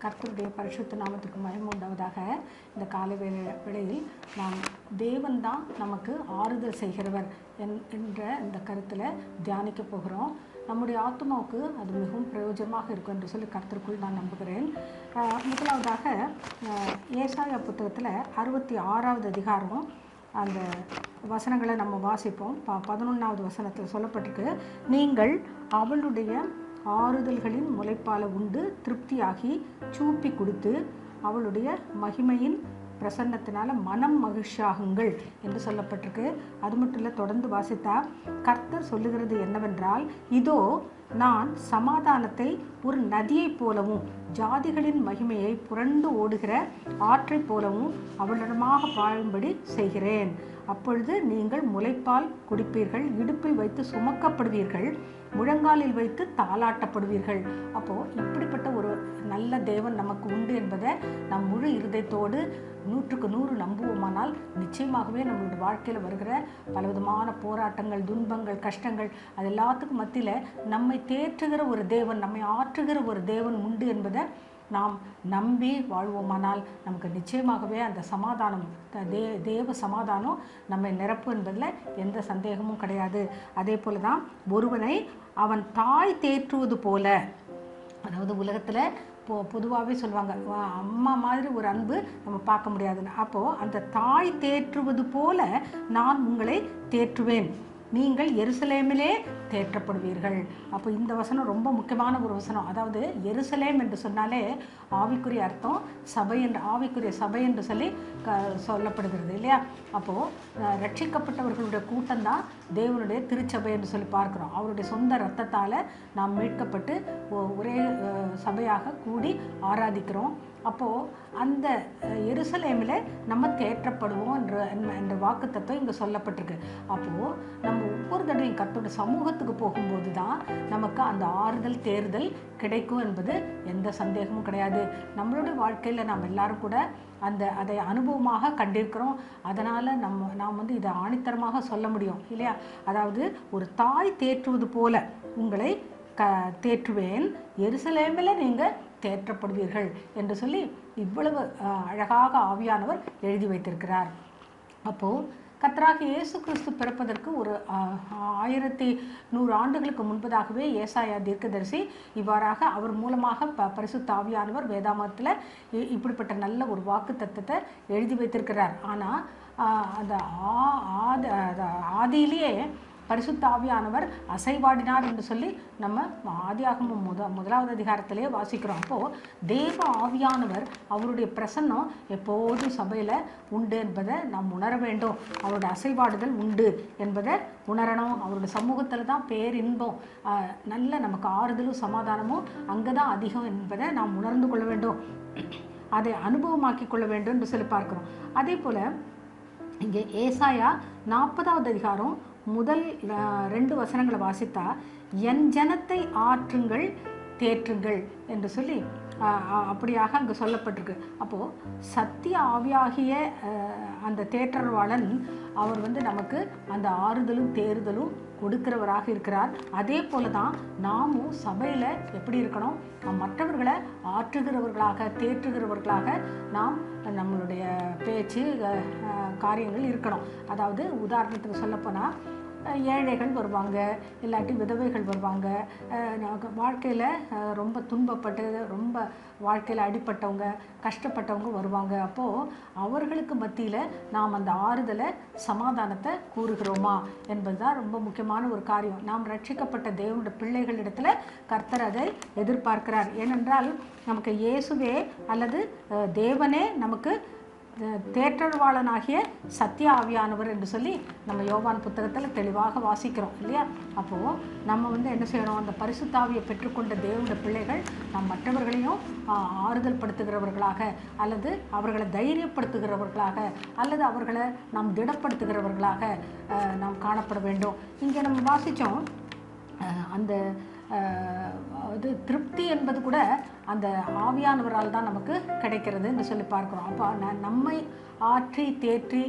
கர்த்தருடைய பரிசுத்த நாமத்துக்கு மகிமை உண்டாவதாக. இந்த காலை வேளையில் நாம் தேவன் தான் நமக்கு ஆறுதல் செய்கிறவர் என்ற இந்த கருத்தில் தியானிக்க போகிறோம். நம்முடைய ஆத்மாவுக்கு அது மிகவும் பிரயோஜனமாக இருக்கும் என்று சொல்லி கர்த்தருக்குள் நான் நம்புகிறேன். முதலாவதாக ஏசாயா புத்தகத்தில் 66வது அதிகாரம் அந்த வசனங்களை நம்ம வாசிப்போம். 11வது வசனத்தில் சொல்லப்பட்டிருக்கு, நீங்கள் அவளுடைய ஆறுதல்களின் முளைப்பால உண்டு திருப்தியாகி சூப்பி கொடுத்து அவளுடைய மகிமையின் பிரசன்னத்தினால மனம் மகிழ்ச்சியாகுங்கள் என்று சொல்லப்பட்டிருக்கு. அது மட்டும் இல்லை, தொடர்ந்து வாசித்தா கர்த்தர் சொல்லுகிறது என்னவென்றால், இதோ நான் சமாதானத்தை ஒரு நதியைப் போலவும் ஜாதிகளின் மகிமையை புரண்டு ஓடுகிற ஆற்றைப் போலவும் அவளிடமாக பாழும்படி செய்கிறேன். அப்பொழுது நீங்கள் முளைப்பால் குடிப்பீர்கள், இடுப்பில் வைத்து சுமக்கப்படுவீர்கள், முழங்காலில் வைத்து தாளாட்டப்படுவீர்கள். அப்போது இப்படிப்பட்ட ஒரு நல்ல தேவன் நமக்கு உண்டு என்பதை நம் முழு இருதயத்தோடு 100க்கு 100 நம்புவோமானால் நிச்சயமாகவே நம்மளுடைய வாழ்க்கையில் வருகிற பலவிதமான போராட்டங்கள், துன்பங்கள், கஷ்டங்கள் அது எல்லாத்துக்கும் மத்தியில் நம்மை தேற்றுகிற ஒரு தேவன், நம்மை ஆற்றுகிற ஒரு தேவன் உண்டு என்பதை நாம் நம்பி வாழ்வோமானால் நமக்கு நிச்சயமாகவே அந்த சமாதானம், தேவ சமாதானம் நம்மை நிரப்பு என்பதில் எந்த சந்தேகமும் கிடையாது. அதே போல தான் ஒருவனை அவன் தாய் தேற்றுவது போல, அதாவது உலகத்தில் பொதுவாகவே சொல்லுவாங்க, அம்மா மாதிரி ஒரு அன்பு நம்ம பார்க்க முடியாதுன்னு. அப்போது அந்த தாய் தேற்றுவது போல நான் உங்களை தேற்றுவேன், நீங்கள் எருசலேமிலே தேற்றப்படுவீர்கள். அப்போ இந்த வசனம் ரொம்ப முக்கியமான ஒரு வசனம். அதாவது எருசலேம் என்று சொன்னாலே ஆவிக்குரிய அர்த்தம் சபை என்று, ஆவிக்குரிய சபை என்று சொல்லி சொல்லப்படுகிறது இல்லையா? அப்போது ரட்சிக்கப்பட்டவர்களுடைய கூட்டம்தான் தேவனுடைய திருச்சபை என்று சொல்லி பார்க்குறோம். அவருடைய சொந்த இரத்தத்தால் நாம் மீட்கப்பட்டு ஒரே சபையாக கூடி ஆராதிக்கிறோம். அப்போது அந்த எருசலேமில் நம்ம தேற்றப்படுவோம் என்ற வாக்கு தத்துவம் இங்கே சொல்லப்பட்டிருக்கு. அப்போது நம்ம ஒவ்வொரு தடவையும் கர்த்தருடைய சமூகத்துக்கு போகும்போது தான் நமக்கு அந்த ஆறுதல் தேறுதல் கிடைக்கும் என்பது எந்த சந்தேகமும் கிடையாது. நம்மளுடைய வாழ்க்கையில் நாம் எல்லாரும் கூட அதை அனுபவமாக கண்டிருக்கிறோம். அதனால் நாம் வந்து இதை ஆணித்தரமாக சொல்ல முடியும் இல்லையா? அதாவது ஒரு தாய் தேற்றுவது போல உங்களை தேற்றுவேன், எருசலேமில் நீங்கள் தேற்றப்படுவீர்கள் என்று சொல்லி இவ்வளவு அழகாக ஆவியானவர் எழுதி வைத்திருக்கிறார். அப்போது கர்த்தராகிய இயேசு கிறிஸ்து பிறப்பதற்கு ஒரு 1100 ஆண்டுகளுக்கு முன்பதாகவே ஏசாயா தீர்க்கதரிசி இவ்வாறாக அவர் மூலமாக பரிசுத்த ஆவியானவர் வேதாமத்தில் இப்படிப்பட்ட நல்ல ஒரு வாக்கு தத்தத்தை எழுதி வைத்திருக்கிறார். ஆனால் அந்த ஆதியிலேயே பரிசுத்த ஆவியானவர் அசைவாடினார் என்று சொல்லி நம்ம ஆதியாகமம் முதலாவது அதிகாரத்திலே வாசிக்கிறோம். அப்போது தேவ ஆவியானவர் அவருடைய பிரசன்னம் எப்போதும் சபையில் உண்டு என்பதை நாம் உணர வேண்டும். அவருடைய அசைவாடுதல் உண்டு என்பதை உணரணும். அவருடைய சமூகத்தில் தான் பேரின்பம், நல்ல நமக்கு ஆறுதலும் சமாதானமும் அங்கே தான் அதிகம் என்பதை நாம் உணர்ந்து கொள்ள வேண்டும், அதை அனுபவமாக்கி கொள்ள வேண்டும் என்று சொல்லி பார்க்கிறோம். அதே போல் இங்கே ஏசாயா 40வது அதிகாரம் முதல் 2 வசனங்களை வாசித்தா, என் ஜனத்தை ஆற்றுங்கள் தேற்றுங்கள் என்று சொல்லி அப்படியாக அங்கே சொல்லப்பட்டிருக்கு. அப்போது சத்திய ஆவியாகிய அந்த தேற்றவாளன் அவர் வந்து நமக்கு அந்த ஆறுதலும் தேறுதலும் கொடுக்கிறவராக இருக்கிறார். அதே போல தான் நாமும் சபையில் எப்படி இருக்கணும், மற்றவர்களை ஆற்றுகிறவர்களாக தேற்றுகிறவர்களாக நாம் நம்மளுடைய பேச்சு காரியங்கள் இருக்கணும். அதாவது உதாரணத்துக்கு சொல்லப்போனால் ஏழைகள் வருவாங்க, இல்லாட்டி விதவைகள் வருவாங்க, வாழ்க்கையில் ரொம்ப துன்பப்பட்டு ரொம்ப வாழ்க்கையில் அடிப்பட்டவங்க கஷ்டப்பட்டவங்க வருவாங்க. அப்போது அவர்களுக்கு மத்தியில் நாம் அந்த ஆறுதலை சமாதானத்தை கூறுகிறோமா என்பது தான் ரொம்ப முக்கியமான ஒரு காரியம். நாம் ரட்சிக்கப்பட்ட தேவனுடைய பிள்ளைகளிடத்தில் கர்த்தர் அதை எதிர்பார்க்கிறார். ஏனென்றால் நமக்கு இயேசுவே அல்லது தேவனே நமக்கு தேற்றவாளனாகிய சத்திய ஆவியானவர் என்று சொல்லி நம்ம யோவான் புத்தகத்தில் தெளிவாக வாசிக்கிறோம் இல்லையா. அப்போது நம்ம என்ன செய்யணும், அந்த பரிசுத்த ஆவியை பெற்றுக்கொண்ட தேவனுடைய பிள்ளைகள் நாம் மற்றவர்களையும் ஆறுதல் படுத்துகிறவர்களாக, அல்லது அவர்களை தைரியப்படுத்துகிறவர்களாக, அல்லது அவர்களை நாம் திடப்படுத்துகிறவர்களாக நாம் காணப்பட வேண்டும். இங்கே நம்ம வாசித்தோம், அந்த இது திருப்தி என்பது கூட அந்த ஆவியானவரால் தான் நமக்கு கிடைக்கிறது என்று சொல்லி பார்க்குறோம். அப்போ நம்மை ஆற்றி தேற்றி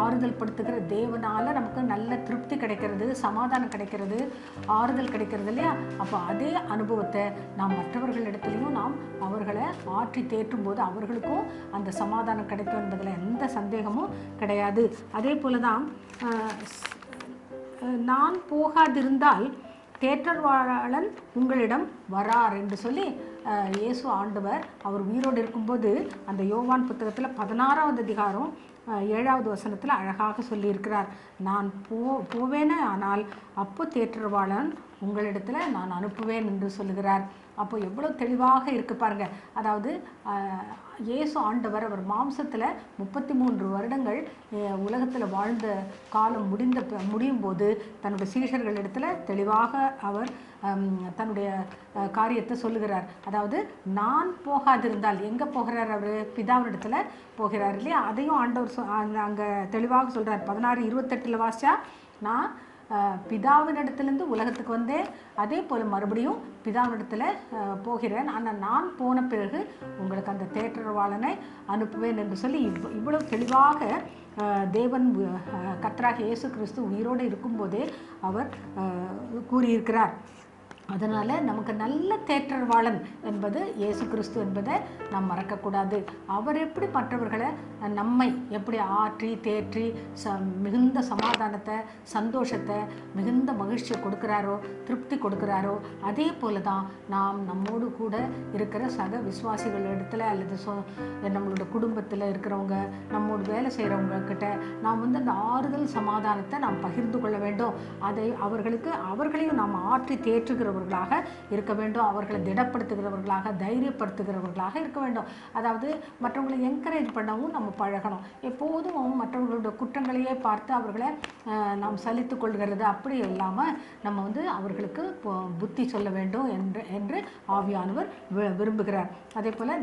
ஆறுதல் படுத்துகிற தேவனால் நமக்கு நல்ல திருப்தி கிடைக்கிறது, சமாதானம் கிடைக்கிறது, ஆறுதல் கிடைக்கிறது இல்லையா. அப்போ அதே அனுபவத்தை நாம் மற்றவர்களிடத்துலையும் நாம் அவர்களை ஆற்றி தேற்றும் போது அவர்களுக்கும் அந்த சமாதானம் கிடைக்கும் என்பதில் எந்த சந்தேகமும் கிடையாது. அதே போல தான் நான் போகாதிருந்தால் தேற்றவாளன் உங்களிடம் வரார் என்று சொல்லி இயேசு ஆண்டவர் அவர் உயிரோடு இருக்கும்போது அந்த யோவான் புத்தகத்தில் 16வது அதிகாரம் 7வது வசனத்தில் அழகாக சொல்லியிருக்கிறார். நான் போவேனே, ஆனால் அப்போ தேற்றவாளன் உங்களிடத்தில் நான் அனுப்புவேன் என்று சொல்லுகிறார். அப்போ எவ்வளோ தெளிவாக இருக்கு பாருங்க. அதாவது இயேசு ஆண்டவர் அவர் மாம்சத்தில் 33 வருடங்கள் உலகத்தில் வாழ்ந்த காலம் முடியும் போது தன்னுடைய சீஷர்களிடத்தில் தெளிவாக அவர் தன்னுடைய காரியத்தை சொல்லுகிறார். அதாவது நான் போகாதிருந்தால், எங்கே போகிறார் அவர்? பிதாவினிடத்தில் போகிறார் இல்லையா. அதையும் ஆண்டவர் அங்கே தெளிவாக சொல்கிறார். 16:28 வாசிச்சா, நான் பிதாவினிடத்திலிருந்து உலகத்துக்கு வந்தேன், அதே போல் மறுபடியும் பிதாவினிடத்தில் போகிறேன், ஆனால் நான் போன பிறகு உங்களுக்கு அந்த தேற்றவாளனை அனுப்புவேன் என்று சொல்லி இவ்வளவு தெளிவாக தேவன் கர்த்தராகிய இயேசு கிறிஸ்து உயிரோடு இருக்கும்போதே அவர் கூறியிருக்கிறார். அதனால் நமக்கு நல்ல தேற்றவாளன் என்பது இயேசு கிறிஸ்து என்பதை நாம் மறக்கக்கூடாது. அவர் எப்படி மற்றவர்களை நம்மை எப்படி ஆற்றி தேற்றி மிகுந்த சமாதானத்தை, சந்தோஷத்தை, மிகுந்த மகிழ்ச்சியை கொடுக்குறாரோ, திருப்தி கொடுக்குறாரோ, அதே போல தான் நாம் நம்மோடு கூட இருக்கிற சக விசுவாசிகள் இடத்துல அல்லது நம்மளோட குடும்பத்தில் இருக்கிறவங்க, நம்மோடு வேலை செய்கிறவங்க கிட்ட நாம் அந்த ஆறுதல் சமாதானத்தை நாம் பகிர்ந்து கொள்ள வேண்டும். அதை அவர்களையும் நாம் ஆற்றி தேற்றுகிறவர்களாக இருக்க வேண்டும். அவர்களை திடப்படுத்துகிறவர்களாக, தைரியப்படுத்துகிறவர்களாக இருக்க வேண்டும். அதாவது மற்றவங்களை என்கரேஜ் பண்ணவும் நம்ம பழகணும். எப்போதும் மற்றவர்களுடைய குற்றங்களையே பார்த்து அவர்களை நாம் சலித்து கொள்கிறது அப்படி இல்லாமல் நம்ம அவர்களுக்கு புத்தி சொல்ல வேண்டும் என்று ஆவியானவர் விரும்புகிறார். அதே போல்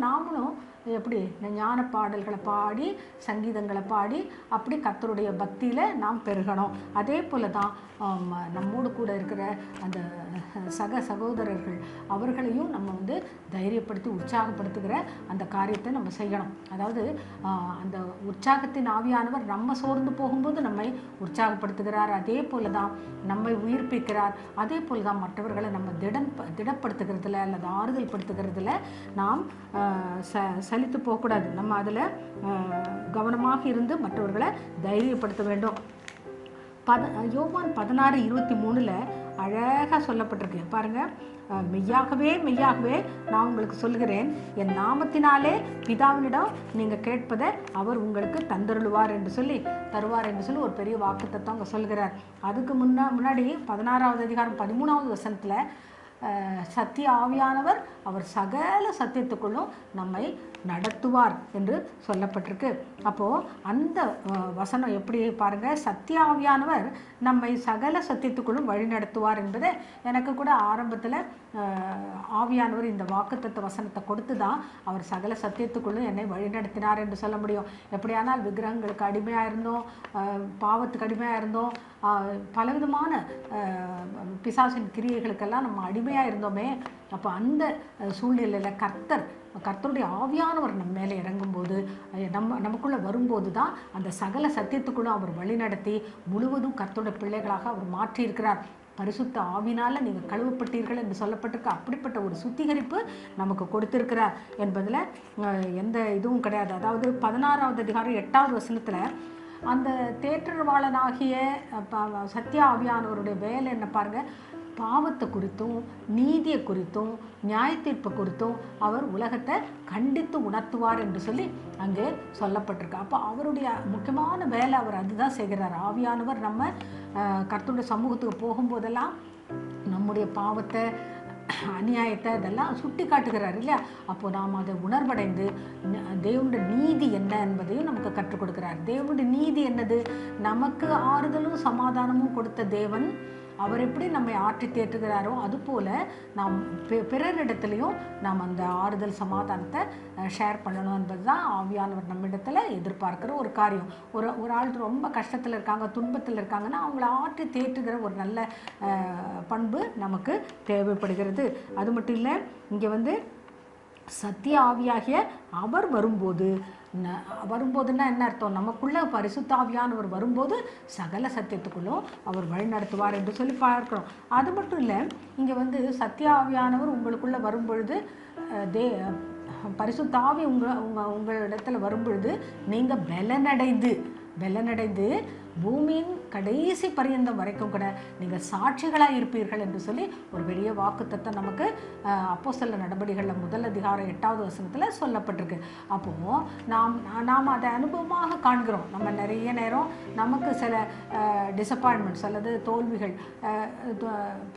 நாமளும் எப்படி ஞான பாடல்களை பாடி, சங்கீதங்களை பாடி அப்படி கர்த்தருடைய பக்தியில் நாம் பெருகணும். அதே போல் தான் நம்மோடு கூட இருக்கிற அந்த சகோதரர்கள் அவர்களையும் நம்ம தைரியப்படுத்தி உற்சாகப்படுத்துகிற அந்த காரியத்தை நம்ம செய்யணும். அதாவது அந்த உற்சாகத்தின் ஆவியானவர் நம்ம சோர்ந்து போகும்போது நம்மை உற்சாகப்படுத்துகிறார். அதே போல தான் நம்மை உயிர்ப்பிக்கிறார். அதே போல தான் மற்றவர்களை நம்ம திடப்படுத்துகிறதுல அல்லது ஆறுதல் படுத்துகிறதுல நாம் சலித்து போகக்கூடாது. நம்ம அதில் கவனமாக இருந்து மற்றவர்களை தைரியப்படுத்த வேண்டும். யோவான் 16:23 அழகாக சொல்லப்பட்டிருக்கு பாருங்கள். மெய்யாகவே நான் உங்களுக்கு சொல்கிறேன், என் நாமத்தினாலே பிதாவினிடம் நீங்கள் கேட்பதை அவர் உங்களுக்கு தருவார் என்று சொல்லி ஒரு பெரிய வாக்குத்தத்தம் அங்கே சொல்கிறார். அதுக்கு முன்னாடி 16வது அதிகாரம் 13வது வசனத்தில் சத்திய ஆவியானவர் அவர் சகல சத்தியத்துக்குள்ளும் நம்மை நடத்துவார் என்று சொல்லப்பட்டிருக்கு. அப்போது அந்த வசனம் எப்படி பாருங்கள், சத்திய ஆவியானவர் நம்மை சகல சத்தியத்துக்குள்ளும் வழி நடத்துவார் என்பதை எனக்கு கூட ஆரம்பத்தில் ஆவியானவர் இந்த வாக்குத்தத்த வசனத்தை கொடுத்து தான் அவர் சகல சத்தியத்துக்குள்ளும் என்னை வழி நடத்தினார் என்று சொல்ல முடியும். எப்படியானால் விக்கிரகங்களுக்கு அடிமையாக இருந்தோம், பாவத்துக்கு அடிமையாக இருந்தோம், பலவிதமான பிசாசின் கிரியைகளுக்கெல்லாம் நம்ம அடிமையாக இருந்தோமே. அப்போ அந்த சூழ்நிலையில் கர்த்தருடைய ஆவியானவர் நம்ம மேலே இறங்கும்போது, நமக்குள்ளே வரும்போது தான் அந்த சகல சத்தியத்துக்குள்ளே அவர் வழி நடத்தி முழுவதும் கர்த்தருடைய பிள்ளைகளாக அவர் மாற்றியிருக்கிறார். பரிசுத்த ஆவினால் நீங்கள் கழுவப்பட்டீர்கள் என்று சொல்லப்பட்டிருக்க அப்படிப்பட்ட ஒரு சுத்திகரிப்பு நமக்கு கொடுத்திருக்கிறார் என்பதில் எந்த இதுவும் கிடையாது. அதாவது 16வது அதிகாரம் 8வது வசனத்தில் அந்த தேற்றவாளனாகிய சத்திய ஆவியானவருடைய வேலை என்ன பாருங்கள், பாவத்தை குறித்தும் நீதியை குறித்தும் நியாய தீர்ப்பை குறித்தும் அவர் உலகத்தை கண்டித்து உணர்த்துவார் என்று சொல்லி அங்கே சொல்லப்பட்டிருக்கு. அப்போ அவருடைய முக்கியமான வேலை அவர் அதுதான் செய்கிறார். ஆவியானவர் நம்ம கர்த்தருடைய சமூகத்துக்கு போகும்போதெல்லாம் நம்முடைய பாவத்தை அநியாயத்தை அதெல்லாம் சுட்டி காட்டுகிறார் இல்லையா. அப்போது நாம் அதை உணர்வடைந்து தேவனுடைய நீதி என்ன என்பதையும் நமக்கு கற்றுக் கொடுக்கிறார். தேவனுடைய நீதி என்னது? நமக்கு ஆறுதலும் சமாதானமும் கொடுத்த தேவன் அவர் எப்படி நம்மை ஆற்றி தேற்றுகிறாரோ அதுபோல் நாம் பிறரிடத்துலையும் நாம் அந்த ஆறுதல் சமாதானத்தை ஷேர் பண்ணணும் என்பது தான் ஆவியானவர் நம்மிடத்தில் எதிர்பார்க்குற ஒரு காரியம். ஒரு ஆள் ரொம்ப கஷ்டத்தில் இருக்காங்க, துன்பத்தில் இருக்காங்கன்னா அவங்கள ஆற்றி தேற்றுகிற ஒரு நல்ல பண்பு நமக்கு தேவைப்படுகிறது. அது மட்டும் இல்லை, இங்கே சத்திய ஆவியாகிய அவர் வரும்போதுன்னா என்ன அர்த்தம்? நமக்குள்ள பரிசுத்த ஆவியானவர் வரும்போது சகல சத்தியத்துக்குள்ளும் அவர் வழி நடத்துவார் என்று சொல்லி பார்க்கிறோம். அது மட்டும் இல்லை, இங்கே சத்திய ஆவியானவர் உங்களுக்குள்ள வரும்பொழுது பரிசுத்த ஆவி உங்களிடத்தில் வரும்பொழுது நீங்கள் பலனடைந்து பூமியின் கடைசி பரியந்தம் வரைக்கும் கூட நீங்கள் சாட்சிகளாக இருப்பீர்கள் என்று சொல்லி ஒரு பெரிய வாக்குத்தத்தம் நமக்கு அப்போஸ்தலர் நடபடிகளில் 1 அதிகாரம் 8வது வசனத்தில் சொல்லப்பட்டிருக்கு. அப்போது நாம் அதை அனுபவமாக காண்கிறோம். நம்ம நிறைய நேரம் நமக்கு சில டிசப்பாயின்மெண்ட்ஸ் அல்லது தோல்விகள்,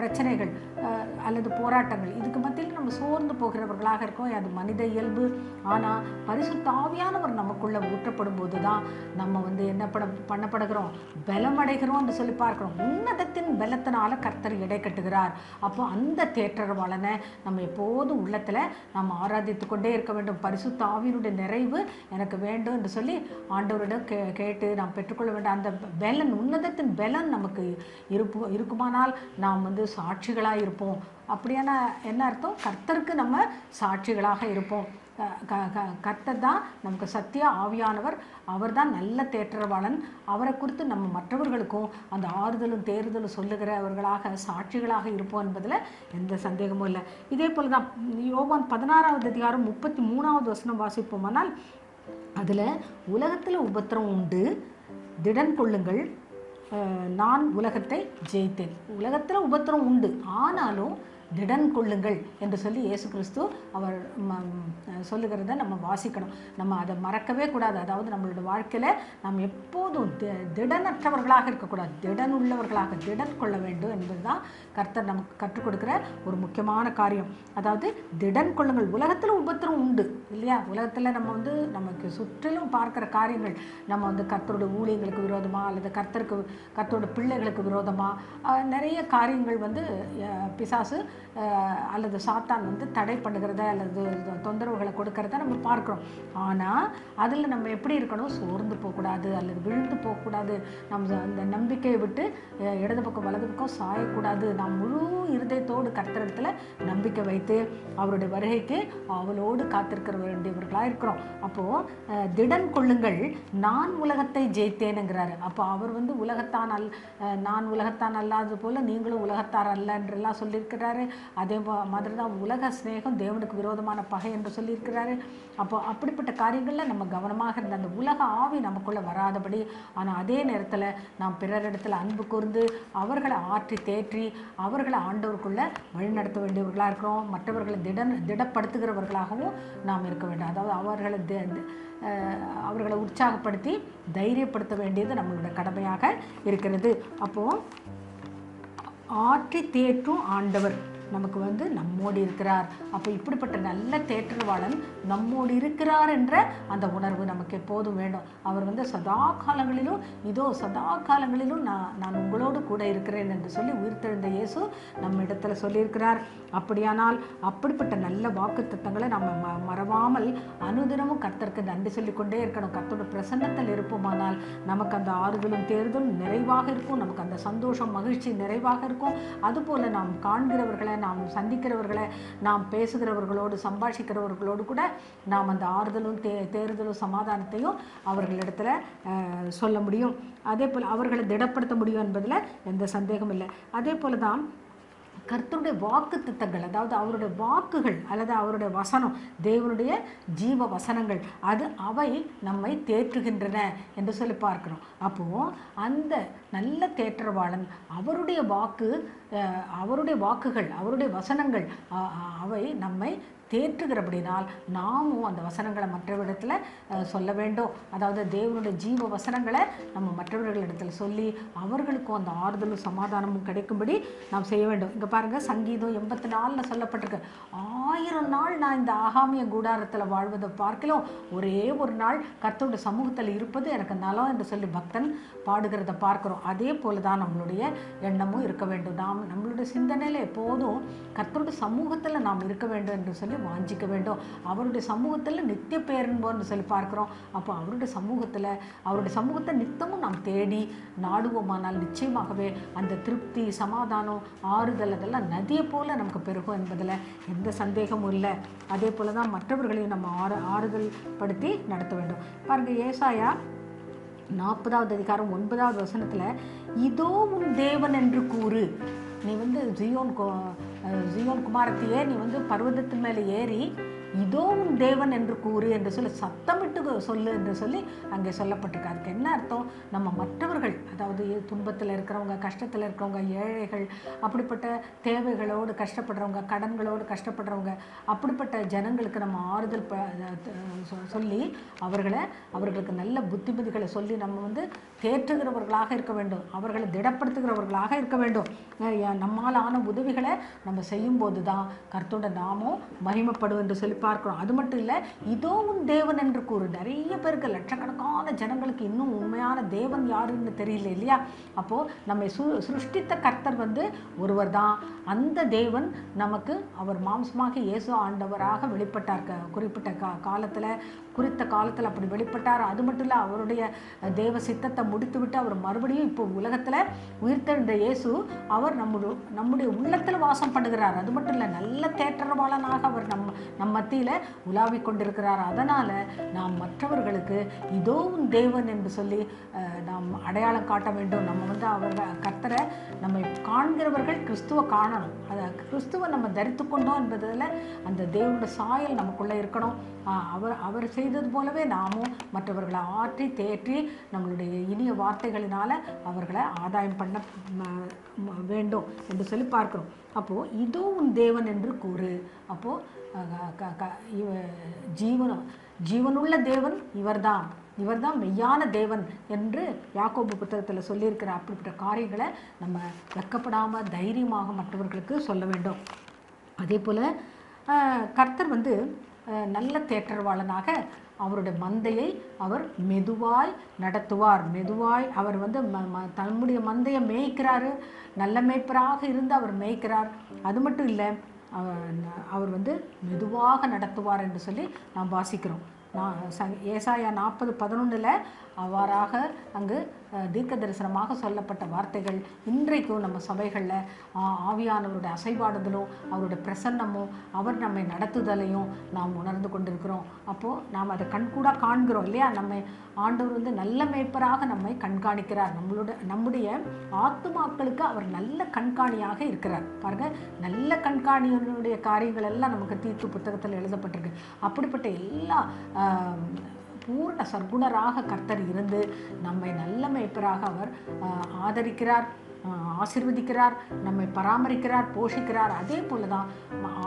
பிரச்சனைகள் அல்லது போராட்டங்கள், இதுக்கு மத்தியில் நம்ம சோர்ந்து போகிறவர்களாக இருக்கோம். அது மனித இயல்பு. ஆனால் பரிசுத்த ஆவியானவர் நமக்குள்ளே ஊற்றப்படும் போது தான் நம்ம என்ன பண்ணப்படுகிறோம், பலமடைகிறோம் என்று சொல்லி பார்க்கிறோம். உன்னதத்தின் பலத்தினால கர்த்தர் எடை கட்டுகிறார். அப்போ அந்த தேற்றரவாளனை நம்ம எப்போதும் உள்ளத்தில் நம்ம ஆராதித்து கொண்டே இருக்க வேண்டும். பரிசுத்த ஆவியினுடைய நிறைவு எனக்கு வேண்டும் என்று சொல்லி ஆண்டவரிடம் கேட்டு நாம் பெற்றுக்கொள்ள வேண்டும். அந்த பலன், உன்னதத்தின் பலன் நமக்கு இருக்குமானால் நாம் சாட்சிகளாக இருப்போம். அப்படியான என்ன அர்த்தம்? கர்த்தருக்கு நம்ம சாட்சிகளாக இருப்போம். கர்த்தர் தான் நமக்கு சத்திய ஆவியானவர். அவர் தான் நல்ல தேற்றரவாளன். அவரை குறித்து நம்ம மற்றவர்களுக்கும் அந்த ஆறுதலும் தேறுதலும் சொல்லுகிறவர்களாக சாட்சிகளாக இருப்போம் என்பதில் எந்த சந்தேகமும் இல்லை. இதே போல் தான் யோவான் 16வது அதிகாரம் 33வது வசனம் வாசிப்போமானால், அதில் உலகத்தில் உபத்திரம் உண்டு, திடன் கொள்ளுங்கள், நான் உலகத்தை ஜெயித்தேன். உலகத்தில் உபத்திரம் உண்டு, ஆனாலும் திடன் கொள்ளுங்கள் என்று சொல்லி இயேசு கிறிஸ்து அவர் சொல்லுகிறத நம்ம வாசிக்கணும். நம்ம அதை மறக்கவே கூடாது. அதாவது நம்மளோட வாழ்க்கையில் நம்ம எப்போதும் திடனற்றவர்களாக இருக்கக்கூடாது, திடன் உள்ளவர்களாக திடன் கொள்ள வேண்டும் என்பது தான் கர்த்தர் நமக்கு கற்றுக் கொடுக்குற ஒரு முக்கியமான காரியம். அதாவது திடன் கொள்ளுங்கள். உலகத்தில் உபத்திரம் உண்டு இல்லையா. உலகத்தில் நம்ம நமக்கு சுற்றிலும் பார்க்குற காரியங்கள், நம்ம கர்த்தரோட ஊழியங்களுக்கு விரோதமாக அல்லது கர்த்தரோட பிள்ளைகளுக்கு விரோதமாக நிறைய காரியங்கள் பிசாசு அல்லது சாத்தான் தடை பண்ணுகிறத அல்லது தொந்தரவுகளை கொடுக்கறத நம்ம பார்க்குறோம். ஆனால் அதில் நம்ம எப்படி இருக்கணும்? சோர்ந்து போகக்கூடாது அல்லது விழுந்து போகக்கூடாது. நம்ம அந்த நம்பிக்கையை விட்டு இடது பக்கம் வலது பக்கம் சாயக்கூடாது. நாம் முழு இருதயத்தோடு கர்த்தரிடத்தில் நம்பிக்கை வைத்து அவருடைய வருகைக்கு அவளோடு காத்திருக்கிற வேண்டியவர்களாக இருக்கிறோம். அப்போது திடன் கொள்ளுங்கள், நான் உலகத்தை ஜெயித்தேனுங்கிறாரு. அப்போ அவர் நான் உலகத்தான் அல்லாதது போல் நீங்களும் உலகத்தார் அல்ல என்றெல்லாம் சொல்லியிருக்கிறாரு. அதே மாதிரி தான் உலக ஸ்நேகம் தேவனுக்கு விரோதமான பகை என்று சொல்லியிருக்கிறாரு. அப்போ அப்படிப்பட்ட காரியங்களில் நம்ம கவனமாக இருந்த அந்த உலக ஆவி நமக்குள்ளே வராதபடி, ஆனால் அதே நேரத்தில் நாம் பிறரிடத்தில் அன்பு கூர்ந்து அவர்களை ஆற்றி தேற்றி அவர்களை ஆண்டவருக்குள்ளே வழிநடத்த வேண்டியவர்களாக இருக்கிறோம். மற்றவர்களை திடப்படுத்துகிறவர்களாகவும் நாம் இருக்க வேண்டும். அதாவது அவர்களை உற்சாகப்படுத்தி தைரியப்படுத்த வேண்டியது நம்மளோட கடமையாக இருக்கிறது. அப்போது ஆற்றி தேற்றும் ஆண்டவர் நமக்கு நம்மோடு இருக்கிறார். அப்போ இப்படிப்பட்ட நல்ல தேற்றவாளன் நம்மோடு இருக்கிறார் என்ற அந்த உணர்வு நமக்கு எப்போதும் வேண்டும். அவர் சதா காலங்களிலும் நான் உங்களோடு கூட இருக்கிறேன் என்று சொல்லி உயிர்த்தெழுந்த இயேசு நம்ம இடத்துல சொல்லியிருக்கிறார். அப்படியானால் அப்படிப்பட்ட நல்ல வாக்குத்தத்தங்களை நம்ம மறவாமல் அனுதினமும் கர்த்தருக்கு நன்றி சொல்லிக்கொண்டே இருக்கணும். கர்த்தரோட பிரசன்னத்தில் இருப்போமானால் நமக்கு அந்த ஆறுதலும் தேறுதலும் நிறைவாக இருக்கும். நமக்கு அந்த சந்தோஷம் மகிழ்ச்சி நிறைவாக இருக்கும். அதுபோல் நாம் காண்கிறவர்களை, நாம் சந்திக்கிறவர்களை, நாம் பேசுகிறவர்களோடு சம்பாஷிக்கிறவர்களோடு கூட நாம் அந்த ஆறுதலும் தேறுதலும் சமாதானத்தையும் அவர்களிடத்தில் சொல்ல முடியும். அதே போல் அவர்களை திடப்படுத்த முடியும் என்பதில் எந்த சந்தேகமும் இல்லை. அதே போல் தான் கர்த்தருடைய வாக்கு திட்டங்கள், அதாவது அவருடைய வாக்குகள் அல்லது அவருடைய வசனம், தேவனுடைய ஜீவ வசனங்கள், அவை நம்மை தேற்றுகின்றன என்று சொல்லி பார்க்கிறோம். அப்போது அந்த நல்ல தேற்றவாளன் அவருடைய வாக்குகள், அவருடைய வசனங்கள் அவை நம்மை தேற்றுகிறபடினால் நாமும் அந்த வசனங்களை மற்றவரிடத்தில் சொல்ல வேண்டும். அதாவது தேவனுடைய ஜீவ வசனங்களை நம்ம மற்றவர்களிடத்தில் சொல்லி அவர்களுக்கும் அந்த ஆறுதலும் சமாதானமும் கிடைக்கும்படி நாம் செய்ய வேண்டும். இங்கே பாருங்கள், சங்கீதம் 84 சொல்லப்பட்டிருக்கு, 1000 நாள் நான் இந்த ஆகாமிய கூடாரத்தில் வாழ்வதை பார்க்கலாம், ஒரே ஒரு நாள் கர்த்தருடைய சமூகத்தில் இருப்பது எனக்கு நலம் என்று சொல்லி பக்தன் பாடுகிறத பார்க்குறோம். அதே போல தான் நம்மளுடைய எண்ணமும் இருக்க வேண்டும். நாம் நம்மளுடைய சிந்தனையில் எப்போதும் கர்த்தருடைய சமூகத்தில் நாம் இருக்க வேண்டும் என்று சொல்லி வாஞ்சிக்க வேண்டும். அவருடைய சமூகத்தில் நித்திய பேரன்போன்னு சொல்லி பார்க்குறோம். அப்போ அவருடைய சமூகத்தை நித்தமும் நாம் தேடி நாடுவோமானால் நிச்சயமாகவே அந்த திருப்தி, சமாதானம், ஆறுதல் அதெல்லாம் நதியை போல் நமக்கு பெருகும் என்பதில் எந்த சந்தேகமும் இல்லை. அதே போல் தான் மற்றவர்களையும் நம்ம ஆறுதல் படுத்தி நடத்த வேண்டும். பாருங்கள், ஏசாயா 40வது அதிகாரம் 9வது வசனத்தில், இதோ உன் தேவன் என்று கூறு. நீ ஜியோன் குமாரத்தையே நீ பர்வதத்தின் மேலே ஏறி இதோ உன் தேவன் என்று கூறு என்று சொல்லி சத்தமிட்டு சொல்லு என்று சொல்லி அங்கே சொல்லப்பட்டிருக்கு. அதுக்கு என்ன அர்த்தம்? நம்ம மற்றவர்கள், அதாவது துன்பத்தில் இருக்கிறவங்க, கஷ்டத்தில் இருக்கிறவங்க, ஏழைகள், அப்படிப்பட்ட தேவைகளோடு கஷ்டப்படுறவங்க, கடன்களோடு கஷ்டப்படுறவங்க, அப்படிப்பட்ட ஜனங்களுக்கு நம்ம ஆறுதல் சொல்லி அவர்களுக்கு நல்ல புத்திமதிகளை சொல்லி நம்ம தேற்றுகிறவர்களாக இருக்க வேண்டும். அவர்களை திடப்படுத்துகிறவர்களாக இருக்க வேண்டும். நம்மால் ஆன உதவிகளை நம்ம செய்யும்போது தான் கர்த்தருடைய நாமம் மகிமைப்படும் என்று சொல்லி பார்க்கிறோம். அது மட்டும் இல்லை, இதோ உன் தேவன் என்று கூறு. நிறைய பேருக்கு, லட்சக்கணக்கான ஜனங்களுக்கு இன்னும் உண்மையான தேவன் யாருன்னு தெரியல இல்லையா? அப்போது நம்ம சிருஷ்டித்த கர்த்தர் ஒருவர் தான். அந்த தேவன் நமக்கு அவர் மாம்சமாக இயேசு ஆண்டவராக வெளிப்பட்டார். குறித்த காலத்தில் அப்படி வெளிப்பட்டார். அது மட்டும் இல்லை, அவருடைய தேவ சித்தத்தை முடித்துவிட்டு அவர் மறுபடியும் இப்போ உலகத்தில் உயிர்த்தெழுந்த இயேசு அவர் நம்முடைய உள்ளத்தில் வாசம் பண்ணுகிறார். அது மட்டும் இல்லை, நல்ல தேற்றரவாளனாக அவர் நம்ம மத்தியில் உலாவிக் கொண்டிருக்கிறார். அதனால் நாம் மற்றவர்களுக்கு இதோ உன் தேவன் என்று சொல்லி நாம் அடையாளம் காட்ட வேண்டும். நம்ம அவர்கள் கர்த்தரை நம்ம காண்கிறவர்கள் கிறிஸ்துவை காணணும். அதை கிறிஸ்துவை நம்ம தரித்து கொண்டோம் என்பதில் அந்த தேவனுடைய சாயல் நமக்குள்ளே இருக்கணும். அவர் செய்தது போலவே நாமும் மற்றவர்களை ஆற்றி தேற்றி நம்மளுடைய இனிய வார்த்தைகளினால் அவர்களை ஆதாயம் பண்ண வேண்டும் என்று சொல்லி பார்க்கிறோம். அப்போது இதோ உன் தேவன் என்று கூறு. அப்போது ஜீவனுள்ள தேவன் இவர்தான் மெய்யான தேவன் என்று யாக்கோபு புத்தகத்தில் சொல்லியிருக்கிற அப்படிப்பட்ட காரியங்களை நம்ம வெட்கப்படாமல் தைரியமாக மற்றவர்களுக்கு சொல்ல வேண்டும். அதே போல் கர்த்தர் நல்ல தேற்றரவாளனாக அவருடைய மந்தையை அவர் மெதுவாய் நடத்துவார். அவர் தன்னுடைய மந்தையை மேய்க்கிறாரு. நல்ல மேய்ப்பராக இருந்து அவர் மேய்க்கிறார். அது மட்டும் இல்லை, அவர் மெதுவாக நடத்துவார் என்று சொல்லி நாம் வாசிக்கிறோம். ஏசாயா 40:11 அவ்வாறாக அங்கு தீர்க்க தரிசனமாக சொல்லப்பட்ட வார்த்தைகள் இன்றைக்கும் நம்ம சபைகளில் ஆவியானவருடைய அசைபாடுதலும் அவருடைய பிரசன்னமும் அவர் நம்மை நடத்துதலையும் நாம் உணர்ந்து கொண்டிருக்கிறோம். அப்போது நாம் அதை கண்கூடாக காண்கிறோம் இல்லையா? நம்ம ஆண்டவர் நல்ல மேய்ப்பராக நம்மை கண்காணிக்கிறார். நம்முடைய ஆத்துமாக்களுக்கு அவர் நல்ல கண்காணியாக இருக்கிறார். பாருங்கள், நல்ல கண்காணியினுடைய காரியங்கள் எல்லாம் நமக்கு தீத்து புத்தகத்தில் எழுதப்பட்டிருக்கு. அப்படிப்பட்ட எல்லா பூர்ண சர்க்குணராக கர்த்தர் இருந்து நம்மை நல்ல மேய்ப்பராக அவர் ஆதரிக்கிறார், ஆசீர்வதிக்கிறார், நம்மை பராமரிக்கிறார், போஷிக்கிறார். அதே போல தான்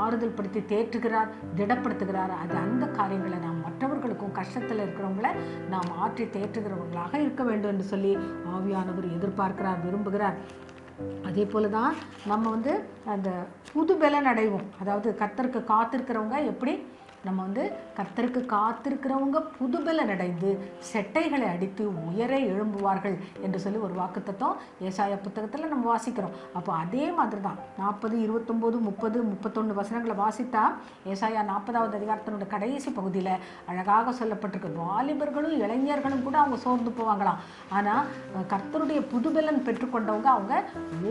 ஆறுதல் படுத்தி தேற்றுகிறார், திடப்படுத்துகிறார். அந்த காரியங்களை நாம் மற்றவர்களுக்கும் கஷ்டத்தில் இருக்கிறவங்களை நாம் ஆற்றி தேற்றுகிறவர்களாக இருக்க வேண்டும் என்று சொல்லி ஆவியானவர் எதிர்பார்க்கிறார், விரும்புகிறார். அதே போல தான் நம்ம அந்த புது பலன் அடைவோம். அதாவது கர்த்தருக்கு காத்திருக்கிறவங்க எப்படி நம்ம கர்த்தருக்கு காத்திருக்கிறவங்க புதுபலன் அடைந்து செட்டைகளை அடித்து உயர எழும்புவார்கள் என்று சொல்லி ஒரு வாக்குத்தத்தம் ஏசாயா புத்தகத்தில் நம்ம வாசிக்கிறோம். அப்போ அதே மாதிரி தான் 40, 29, 30, 31 வசனங்களை வாசித்தா ஏசாயா 40வது அதிகாரத்தினுடைய கடைசி பகுதியில் அழகாக சொல்லப்பட்டிருக்கு. வாலிபர்களும் இளைஞர்களும் கூட அவங்க சோர்ந்து போவாங்களாம். ஆனால் கர்த்தருடைய புதுபலன் பெற்றுக்கொண்டவங்க அவங்க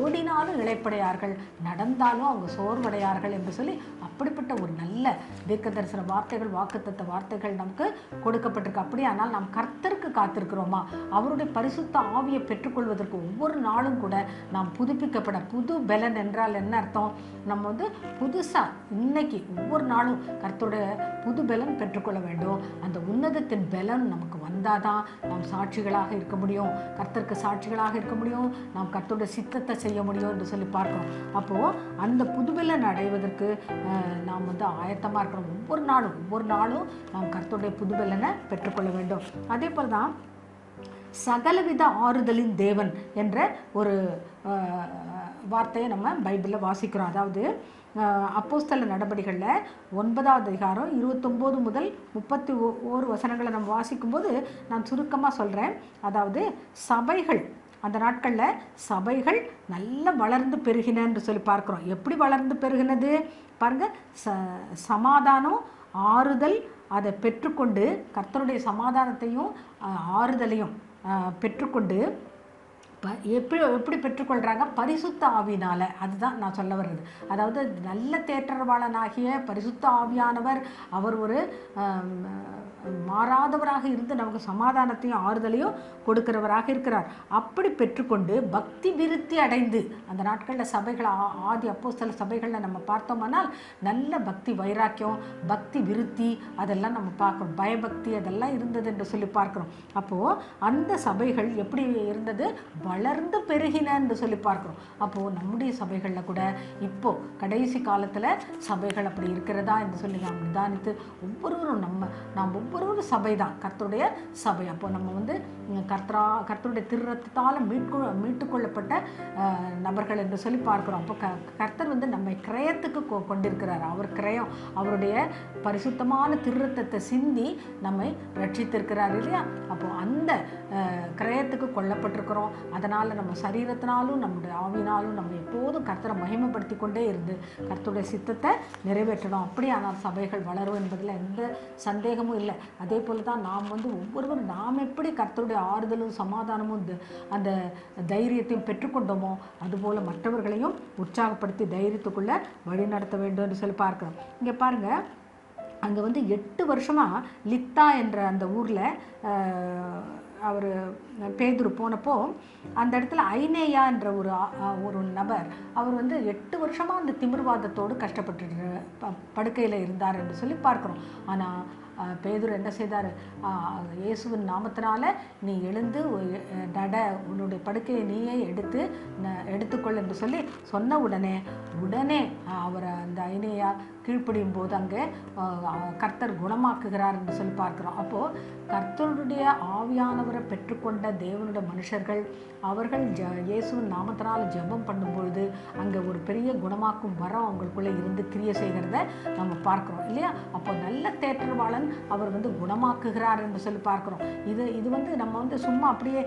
ஓடினாலும் இளைப்படையார்கள், நடந்தாலும் அவங்க சோர்வடையார்கள் என்று சொல்லி அப்படிப்பட்ட ஒரு நல்ல தீர்க்க தரிசன வார்த்தைகள், வாக்குத்தத்த வார்த்தைகள் நமக்கு கொடுக்கப்பட்டிருக்கு. அப்படியானால் நாம் கர்த்தருக்கு காத்திருக்கிறோமா? அவருடைய பரிசுத்த ஆவியை பெற்றுக்கொள்வதற்கு ஒவ்வொரு நாளும் கூட நாம் புதுப்பிக்கப்பட, புது பலன் என்றால் என்ன அர்த்தம்? நம்ம புதுசாக இன்னைக்கு ஒவ்வொரு நாளும் கர்த்தருடைய புது பலன் பெற்றுக்கொள்ள வேண்டும். அந்த உன்னதத்தின் பலன் நமக்கு வந்தால் தான் நாம் சாட்சிகளாக இருக்க முடியும், கர்த்தருக்கு சாட்சிகளாக இருக்க முடியும், நாம் கர்த்தருடைய சித்தத்தை செய்ய முடியும் என்று சொல்லி பார்க்கிறோம். அப்போது அந்த புதுபலன் அடைவதற்கு நாம் வந்து ஆயத்தமாக இருக்கிறோம். ஒவ்வொரு நாளும் நாம் கர்த்தருடைய புது பலனை பெற்றுக்கொள்ள வேண்டும். அதே போல் தான் சகலவித ஆறுதலின் தேவன் என்ற ஒரு வார்த்தையை நம்ம பைபிளில் வாசிக்கிறோம். அதாவது அப்போஸ்தல நடபடிகளில் 9ஆம் அதிகாரம் 29 முதல் 31 வசனங்களை நம்ம வாசிக்கும்போது நான் சுருக்கமாக சொல்கிறேன். அதாவது சபைகள், அந்த நாட்களில் சபைகள் நல்ல வளர்ந்து பெருகின என்று சொல்லி பார்க்குறோம். எப்படி வளர்ந்து பெருகினது பாருங்கள். சமாதானம், ஆறுதல் அதை பெற்றுக்கொண்டு, கர்த்தருடைய சமாதானத்தையும் ஆறுதலையும் பெற்றுக்கொண்டு எப்படி பெற்றுக்கொள்கிறாங்க? பரிசுத்த ஆவியினால். அதுதான் நான் சொல்ல வர்றது. அதாவது நல்ல தேற்றரவாளனாகிய பரிசுத்த ஆவியானவர் அவர் ஒரு மாறாதவராக இருந்து நமக்கு சமாதானத்தையும் ஆறுதலையும் கொடுக்கிறவராக இருக்கிறார். அப்படி பெற்றுக்கொண்டு பக்தி விருத்தி அடைந்து, அந்த நாட்களில் சபைகள், ஆதி அப்போஸ்தல சபைகளில் நம்ம பார்த்தோம்னால் நல்ல பக்தி வைராக்கியம், பக்தி விருத்தி அதெல்லாம் நம்ம பார்க்குறோம். பயபக்தி அதெல்லாம் இருந்தது என்று சொல்லி பார்க்குறோம். அப்போது அந்த சபைகள் எப்படி இருந்தது? வளர்ந்து பெருகின என்று சொல்லி பார்க்குறோம். அப்போது நம்முடைய சபைகளில் கூட இப்போது கடைசி காலத்தில் சபைகள் அப்படி இருக்கிறதா என்று சொல்லி நாம் நிதானித்து ஒவ்வொருவரும் நாம் ஒவ்வொரு சபை தான் கர்த்தருடைய சபை. அப்போ நம்ம வந்து கர்த்தருடைய திருரத்தால் மீட்டுக்கொள்ளப்பட்ட நபர்கள் என்று சொல்லி பார்க்குறோம். அப்போ கர்த்தர் வந்து நம்மை கிரயத்துக்கு கொண்டிருக்கிறார். அவர் கிரயம், அவருடைய பரிசுத்தமான திருரத்தத்தை சிந்தி நம்மை ரட்சித்திருக்கிறார் இல்லையா? அப்போது அந்த கிரயத்துக்கு கொல்லப்பட்டிருக்கிறோம். அதனால் நம்ம சரீரத்தினாலும் நம்முடைய ஆவினாலும் நம்ம எப்போதும் கர்த்தரை மகிமைப்படுத்தி கொண்டே இருந்து கர்த்தருடைய சித்தத்தை நிறைவேற்றணும். அப்படியானால் சபைகள் வளரும் என்பதில் எந்த சந்தேகமும் இல்லை. அதே போல் தான் நாம் வந்து ஒவ்வொருவரும் நாம் எப்படி கர்த்தருடைய ஆறுதலும் சமாதானமும் அந்த தைரியத்தையும் பெற்றுக்கொண்டோமோ அதுபோல் மற்றவர்களையும் உற்சாகப்படுத்தி தைரியத்துக்குள்ளே வழி நடத்த வேண்டும் என்று சொல்லி பார்க்குறோம். இங்கே பாருங்கள், அங்கே வந்து 8 வருஷமாக லித்தா என்ற அந்த ஊரில் அவர் பேதுரு போனப்போ அந்த இடத்துல ஐனேயா என்ற ஒரு நபர், அவர் வந்து 8 வருஷமாக அந்த திமிர்வாதத்தோடு கஷ்டப்பட்டு படுக்கையில் இருந்தார் என்று சொல்லி பார்க்குறோம். ஆனால் பேதுரு என்ன செய்தார்? இயேசுவின் நாமத்தினால நீ எழுந்து உன்னுடைய படுக்கையை நீயே எடுத்துக்கொள் என்று சொல்லி சொன்ன உடனே அவர் அந்த ஐனேயா கீழ்ப்படியும் போது அங்கே கர்த்தர் குணமாக்குகிறார் என்று சொல்லி பார்க்குறோம். அப்போது கர்த்தருடைய ஆவியானவரை பெற்றுக்கொண்ட தேவனுடைய மனுஷர்கள் அவர்கள் இயேசுவின் நாமத்தினால் ஜெபம் பண்ணும்பொழுது அங்கே ஒரு பெரிய குணமாக்கும் வரம் அவங்களுக்குள்ளே இருந்து கிரியை செய்கிறத நம்ம பார்க்குறோம் இல்லையா? அப்போ நல்ல தேற்றவாளன் அவர் வந்து குணமாக்குகிறார் என்று சொல்லி பார்க்குறோம். இது வந்து நம்ம வந்து சும்மா அப்படியே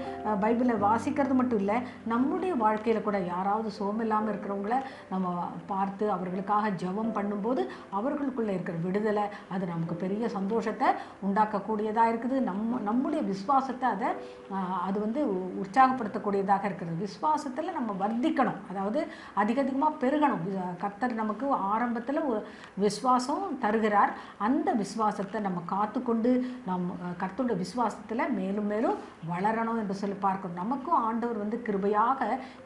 பைபிளை வாசிக்கிறது மட்டும் இல்லை, நம்முடைய வாழ்க்கையில் கூட யாராவது சோமில்லாமல் இருக்கிறவங்கள நம்ம பார்த்து அவர்களுக்காக ஜெபம் பண்ணும்போது அவர்களுக்குள்ளே இருக்கிற விடுதலை அது நமக்கு பெரிய சந்தோஷத்தை உண்டாக்கக்கூடியதாக இருக்குது. நம்முடைய விசுவாசத்தை அது வந்து உற்சாகப்படுத்தக்கூடியதாக இருக்கிறது. விசுவாசத்தில் நம்ம வர்த்திக்கணும், அதாவது அதிகமாக பெருகணும். கர்த்தர் நமக்கு ஆரம்பத்தில் ஒரு விசுவாசம் தருகிறார். அந்த விசுவாசத்தை நம்ம காத்துக்கொண்டு கர்த்தருடைய விசுவாசத்தில் மேலும் மேலும் வளரணும் என்று சொல்லி பார்க்கணும். நமக்கும் ஆண்டவர் வந்து கிருபையாக